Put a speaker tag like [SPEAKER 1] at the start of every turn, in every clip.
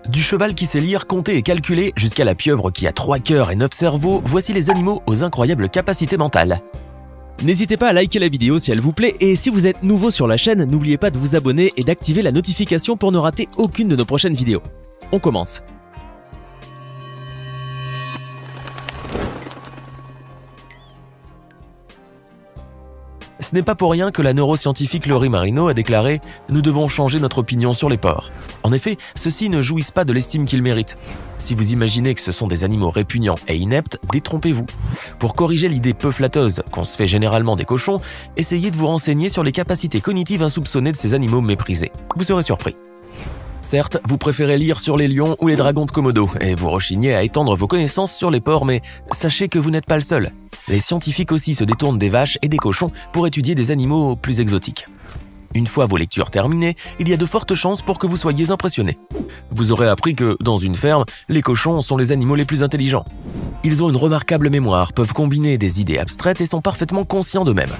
[SPEAKER 1] Du cheval qui sait lire, compter et calculer, jusqu'à la pieuvre qui a 3 cœurs et 9 cerveaux, voici les animaux aux incroyables capacités mentales.
[SPEAKER 2] N'hésitez pas à liker la vidéo si elle vous plaît et si vous êtes nouveau sur la chaîne, n'oubliez pas de vous abonner et d'activer la notification pour ne rater aucune de nos prochaines vidéos. On commence.
[SPEAKER 1] Ce n'est pas pour rien que la neuroscientifique Lori Marino a déclaré « Nous devons changer notre opinion sur les porcs ». En effet, ceux-ci ne jouissent pas de l'estime qu'ils méritent. Si vous imaginez que ce sont des animaux répugnants et ineptes, détrompez-vous. Pour corriger l'idée peu flatteuse qu'on se fait généralement des cochons, essayez de vous renseigner sur les capacités cognitives insoupçonnées de ces animaux méprisés. Vous serez surpris. Certes, vous préférez lire sur les lions ou les dragons de Komodo et vous rechignez à étendre vos connaissances sur les porcs, mais sachez que vous n'êtes pas le seul. Les scientifiques aussi se détournent des vaches et des cochons pour étudier des animaux plus exotiques. Une fois vos lectures terminées, il y a de fortes chances pour que vous soyez impressionnés. Vous aurez appris que, dans une ferme, les cochons sont les animaux les plus intelligents. Ils ont une remarquable mémoire, peuvent combiner des idées abstraites et sont parfaitement conscients d'eux-mêmes.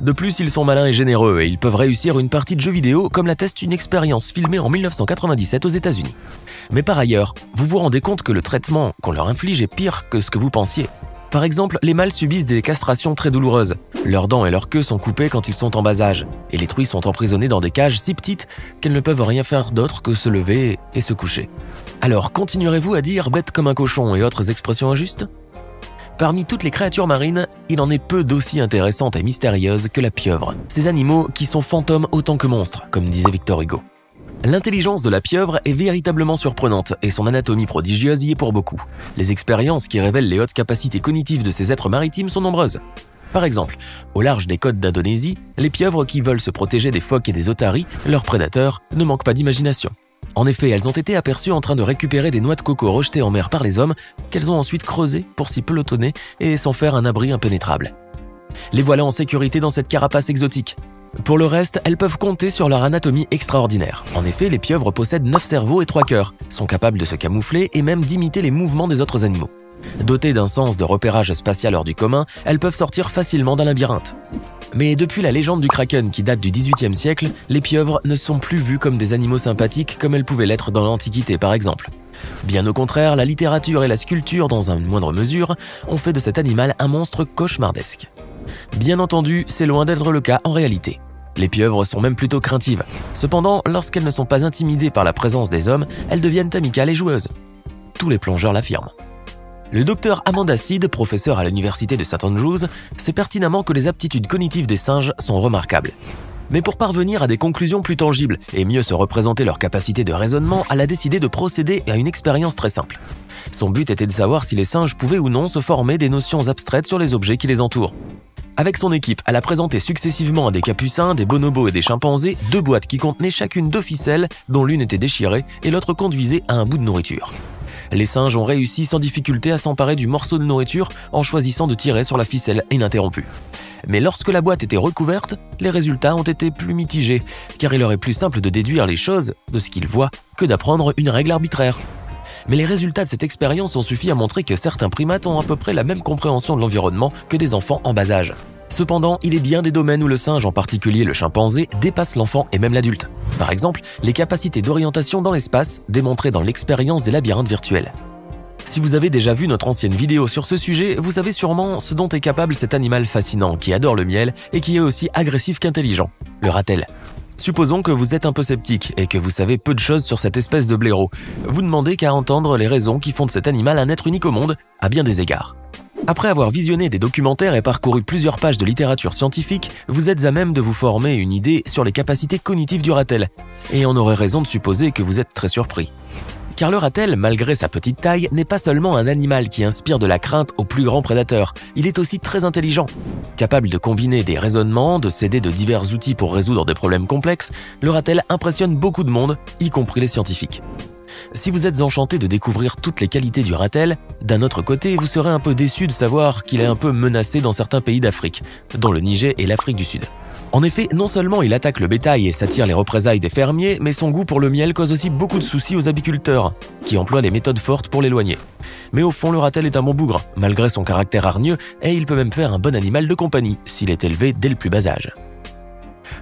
[SPEAKER 1] De plus, ils sont malins et généreux et ils peuvent réussir une partie de jeu vidéo comme l'atteste une expérience filmée en 1997 aux États-Unis. Mais par ailleurs, vous vous rendez compte que le traitement qu'on leur inflige est pire que ce que vous pensiez. Par exemple, les mâles subissent des castrations très douloureuses. Leurs dents et leur queue sont coupées quand ils sont en bas âge, et les truies sont emprisonnées dans des cages si petites qu'elles ne peuvent rien faire d'autre que se lever et se coucher. Alors continuerez-vous à dire « bête comme un cochon » et autres expressions injustes? Parmi toutes les créatures marines, il en est peu d'aussi intéressantes et mystérieuses que la pieuvre. Ces animaux qui sont fantômes autant que monstres, comme disait Victor Hugo. L'intelligence de la pieuvre est véritablement surprenante et son anatomie prodigieuse y est pour beaucoup. Les expériences qui révèlent les hautes capacités cognitives de ces êtres maritimes sont nombreuses. Par exemple, au large des côtes d'Indonésie, les pieuvres qui veulent se protéger des phoques et des otaries, leurs prédateurs, ne manquent pas d'imagination. En effet, elles ont été aperçues en train de récupérer des noix de coco rejetées en mer par les hommes, qu'elles ont ensuite creusées pour s'y pelotonner et s'en faire un abri impénétrable. Les voilà en sécurité dans cette carapace exotique. Pour le reste, elles peuvent compter sur leur anatomie extraordinaire. En effet, les pieuvres possèdent 9 cerveaux et 3 cœurs, sont capables de se camoufler et même d'imiter les mouvements des autres animaux. Dotées d'un sens de repérage spatial hors du commun, elles peuvent sortir facilement d'un labyrinthe. Mais depuis la légende du Kraken qui date du XVIIIe siècle, les pieuvres ne sont plus vues comme des animaux sympathiques comme elles pouvaient l'être dans l'Antiquité par exemple. Bien au contraire, la littérature et la sculpture, dans une moindre mesure, ont fait de cet animal un monstre cauchemardesque. Bien entendu, c'est loin d'être le cas en réalité. Les pieuvres sont même plutôt craintives. Cependant, lorsqu'elles ne sont pas intimidées par la présence des hommes, elles deviennent amicales et joueuses. Tous les plongeurs l'affirment. Le docteur Amanda Seed, professeur à l'université de St Andrews, sait pertinemment que les aptitudes cognitives des singes sont remarquables. Mais pour parvenir à des conclusions plus tangibles et mieux se représenter leur capacité de raisonnement, elle a décidé de procéder à une expérience très simple. Son but était de savoir si les singes pouvaient ou non se former des notions abstraites sur les objets qui les entourent. Avec son équipe, elle a présenté successivement à des capucins, des bonobos et des chimpanzés 2 boîtes qui contenaient chacune 2 ficelles dont l'une était déchirée et l'autre conduisait à un bout de nourriture. Les singes ont réussi sans difficulté à s'emparer du morceau de nourriture en choisissant de tirer sur la ficelle ininterrompue. Mais lorsque la boîte était recouverte, les résultats ont été plus mitigés, car il leur est plus simple de déduire les choses de ce qu'ils voient que d'apprendre une règle arbitraire. Mais les résultats de cette expérience ont suffi à montrer que certains primates ont à peu près la même compréhension de l'environnement que des enfants en bas âge. Cependant, il est bien des domaines où le singe, en particulier le chimpanzé, dépasse l'enfant et même l'adulte. Par exemple, les capacités d'orientation dans l'espace démontrées dans l'expérience des labyrinthes virtuels. Si vous avez déjà vu notre ancienne vidéo sur ce sujet, vous savez sûrement ce dont est capable cet animal fascinant qui adore le miel et qui est aussi agressif qu'intelligent, le ratel. Supposons que vous êtes un peu sceptique et que vous savez peu de choses sur cette espèce de blaireau. Vous demandez qu'à entendre les raisons qui font de cet animal un être unique au monde, à bien des égards. Après avoir visionné des documentaires et parcouru plusieurs pages de littérature scientifique, vous êtes à même de vous former une idée sur les capacités cognitives du ratel. Et on aurait raison de supposer que vous êtes très surpris. Car le ratel, malgré sa petite taille, n'est pas seulement un animal qui inspire de la crainte aux plus grands prédateurs, il est aussi très intelligent. Capable de combiner des raisonnements, de s'aider de divers outils pour résoudre des problèmes complexes, le ratel impressionne beaucoup de monde, y compris les scientifiques. Si vous êtes enchanté de découvrir toutes les qualités du ratel, d'un autre côté, vous serez un peu déçu de savoir qu'il est un peu menacé dans certains pays d'Afrique, dont le Niger et l'Afrique du Sud. En effet, non seulement il attaque le bétail et s'attire les représailles des fermiers, mais son goût pour le miel cause aussi beaucoup de soucis aux apiculteurs, qui emploient des méthodes fortes pour l'éloigner. Mais au fond, le ratel est un bon bougre, malgré son caractère hargneux, et il peut même faire un bon animal de compagnie, s'il est élevé dès le plus bas âge.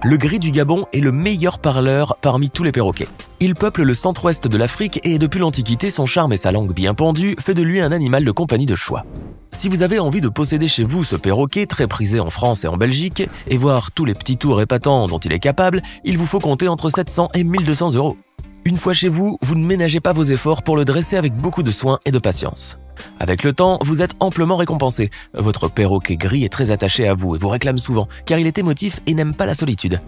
[SPEAKER 1] Le gris du Gabon est le meilleur parleur parmi tous les perroquets. Il peuple le centre-ouest de l'Afrique et depuis l'Antiquité, son charme et sa langue bien pendue fait de lui un animal de compagnie de choix. Si vous avez envie de posséder chez vous ce perroquet très prisé en France et en Belgique et voir tous les petits tours épatants dont il est capable, il vous faut compter entre 700 et 1200 €. Une fois chez vous, vous ne ménagez pas vos efforts pour le dresser avec beaucoup de soin et de patience. Avec le temps, vous êtes amplement récompensé. Votre perroquet gris est très attaché à vous et vous réclame souvent, car il est émotif et n'aime pas la solitude.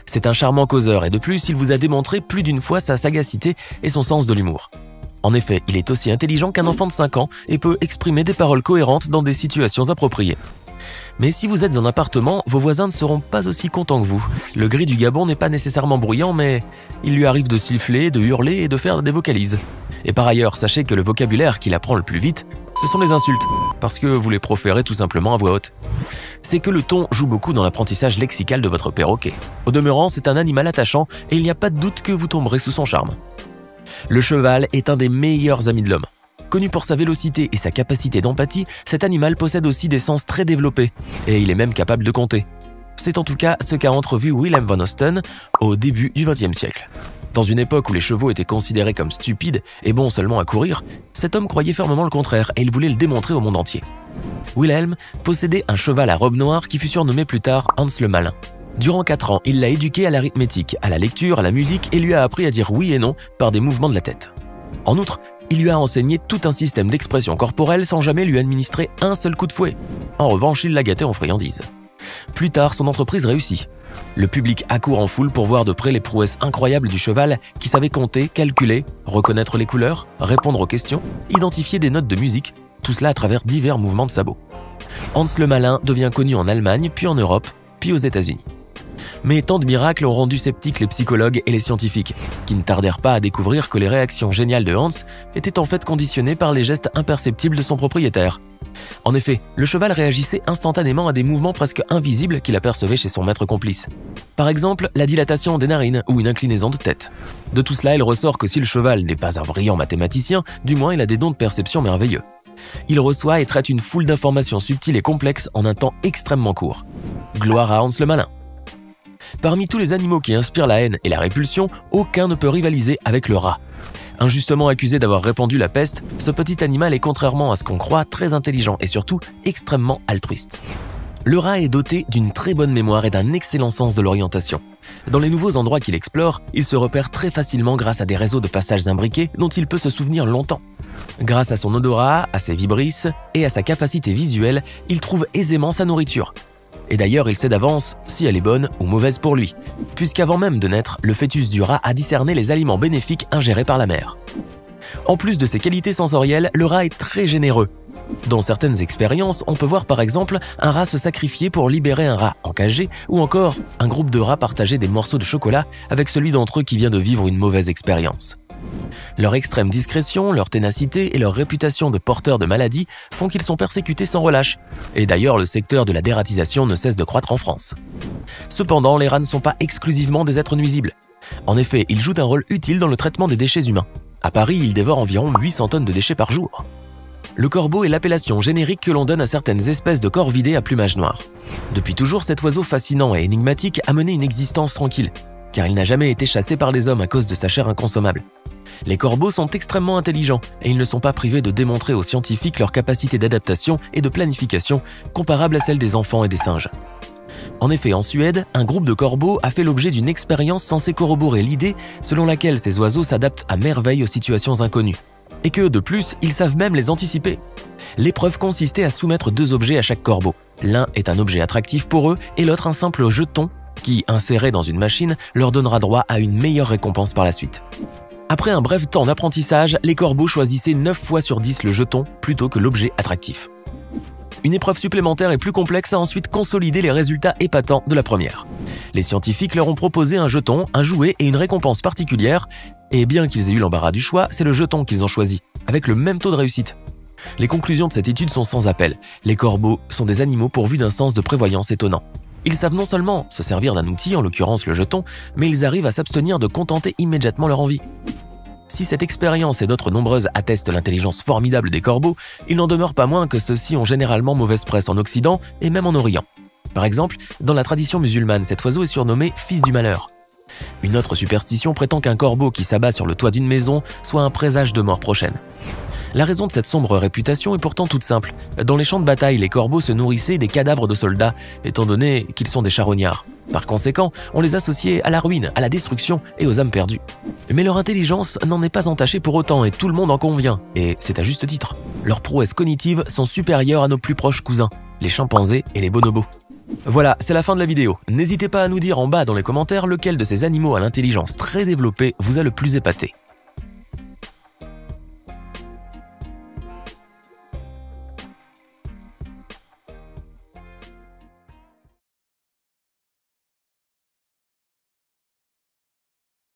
[SPEAKER 1] C'est un charmant causeur et de plus, il vous a démontré plus d'une fois sa sagacité et son sens de l'humour. En effet, il est aussi intelligent qu'un enfant de 5 ans et peut exprimer des paroles cohérentes dans des situations appropriées. Mais si vous êtes en appartement, vos voisins ne seront pas aussi contents que vous. Le gris du Gabon n'est pas nécessairement bruyant, mais il lui arrive de siffler, de hurler et de faire des vocalises. Et par ailleurs, sachez que le vocabulaire qu'il apprend le plus vite, ce sont les insultes, parce que vous les proférez tout simplement à voix haute. C'est que le ton joue beaucoup dans l'apprentissage lexical de votre perroquet. Au demeurant, c'est un animal attachant et il n'y a pas de doute que vous tomberez sous son charme. Le cheval est un des meilleurs amis de l'homme. Connu pour sa vélocité et sa capacité d'empathie, cet animal possède aussi des sens très développés, et il est même capable de compter. C'est en tout cas ce qu'a entrevu Willem van Osten au début du XXe siècle. Dans une époque où les chevaux étaient considérés comme stupides et bons seulement à courir, cet homme croyait fermement le contraire et il voulait le démontrer au monde entier. Wilhelm possédait un cheval à robe noire qui fut surnommé plus tard Hans le Malin. Durant 4 ans, il l'a éduqué à l'arithmétique, à la lecture, à la musique et lui a appris à dire oui et non par des mouvements de la tête. En outre, il lui a enseigné tout un système d'expression corporelle sans jamais lui administrer un seul coup de fouet. En revanche, il l'a gâté en friandises. Plus tard, son entreprise réussit. Le public accourt en foule pour voir de près les prouesses incroyables du cheval qui savait compter, calculer, reconnaître les couleurs, répondre aux questions, identifier des notes de musique, tout cela à travers divers mouvements de sabots. Hans le Malin devient connu en Allemagne, puis en Europe, puis aux États-Unis. Mais tant de miracles ont rendu sceptiques les psychologues et les scientifiques, qui ne tardèrent pas à découvrir que les réactions géniales de Hans étaient en fait conditionnées par les gestes imperceptibles de son propriétaire. En effet, le cheval réagissait instantanément à des mouvements presque invisibles qu'il apercevait chez son maître complice. Par exemple, la dilatation des narines ou une inclinaison de tête. De tout cela, il ressort que si le cheval n'est pas un brillant mathématicien, du moins il a des dons de perception merveilleux. Il reçoit et traite une foule d'informations subtiles et complexes en un temps extrêmement court. Gloire à Hans le Malin. Parmi tous les animaux qui inspirent la haine et la répulsion, aucun ne peut rivaliser avec le rat. Injustement accusé d'avoir répandu la peste, ce petit animal est contrairement à ce qu'on croit très intelligent et surtout extrêmement altruiste. Le rat est doté d'une très bonne mémoire et d'un excellent sens de l'orientation. Dans les nouveaux endroits qu'il explore, il se repère très facilement grâce à des réseaux de passages imbriqués dont il peut se souvenir longtemps. Grâce à son odorat, à ses vibrisses et à sa capacité visuelle, il trouve aisément sa nourriture. Et d'ailleurs, il sait d'avance si elle est bonne ou mauvaise pour lui, puisqu'avant même de naître, le fœtus du rat a discerné les aliments bénéfiques ingérés par la mère. En plus de ses qualités sensorielles, le rat est très généreux. Dans certaines expériences, on peut voir par exemple un rat se sacrifier pour libérer un rat en cagé, ou encore un groupe de rats partager des morceaux de chocolat avec celui d'entre eux qui vient de vivre une mauvaise expérience. Leur extrême discrétion, leur ténacité et leur réputation de porteurs de maladies font qu'ils sont persécutés sans relâche. Et d'ailleurs, le secteur de la dératisation ne cesse de croître en France. Cependant, les rats ne sont pas exclusivement des êtres nuisibles. En effet, ils jouent un rôle utile dans le traitement des déchets humains. À Paris, ils dévorent environ 800 tonnes de déchets par jour. Le corbeau est l'appellation générique que l'on donne à certaines espèces de corvidés à plumage noir. Depuis toujours, cet oiseau fascinant et énigmatique a mené une existence tranquille, car il n'a jamais été chassé par les hommes à cause de sa chair inconsommable. Les corbeaux sont extrêmement intelligents et ils ne sont pas privés de démontrer aux scientifiques leur capacité d'adaptation et de planification comparable à celle des enfants et des singes. En effet, en Suède, un groupe de corbeaux a fait l'objet d'une expérience censée corroborer l'idée selon laquelle ces oiseaux s'adaptent à merveille aux situations inconnues. Et que, de plus, ils savent même les anticiper. L'épreuve consistait à soumettre 2 objets à chaque corbeau. L'un est un objet attractif pour eux et l'autre un simple jeton qui, inséré dans une machine, leur donnera droit à une meilleure récompense par la suite. Après un bref temps d'apprentissage, les corbeaux choisissaient 9 fois sur 10 le jeton plutôt que l'objet attractif. Une épreuve supplémentaire et plus complexe a ensuite consolidé les résultats épatants de la première. Les scientifiques leur ont proposé un jeton, un jouet et une récompense particulière, et bien qu'ils aient eu l'embarras du choix, c'est le jeton qu'ils ont choisi, avec le même taux de réussite. Les conclusions de cette étude sont sans appel. Les corbeaux sont des animaux pourvus d'un sens de prévoyance étonnant. Ils savent non seulement se servir d'un outil, en l'occurrence le jeton, mais ils arrivent à s'abstenir de contenter immédiatement leur envie. Si cette expérience et d'autres nombreuses attestent l'intelligence formidable des corbeaux, il n'en demeure pas moins que ceux-ci ont généralement mauvaise presse en Occident et même en Orient. Par exemple, dans la tradition musulmane, cet oiseau est surnommé « fils du malheur ». Une autre superstition prétend qu'un corbeau qui s'abat sur le toit d'une maison soit un présage de mort prochaine. La raison de cette sombre réputation est pourtant toute simple. Dans les champs de bataille, les corbeaux se nourrissaient des cadavres de soldats, étant donné qu'ils sont des charognards. Par conséquent, on les associait à la ruine, à la destruction et aux âmes perdues. Mais leur intelligence n'en est pas entachée pour autant et tout le monde en convient, et c'est à juste titre. Leurs prouesses cognitives sont supérieures à nos plus proches cousins, les chimpanzés et les bonobos. Voilà, c'est la fin de la vidéo. N'hésitez pas à nous dire en bas dans les commentaires lequel de ces animaux à l'intelligence très développée vous a le plus épaté.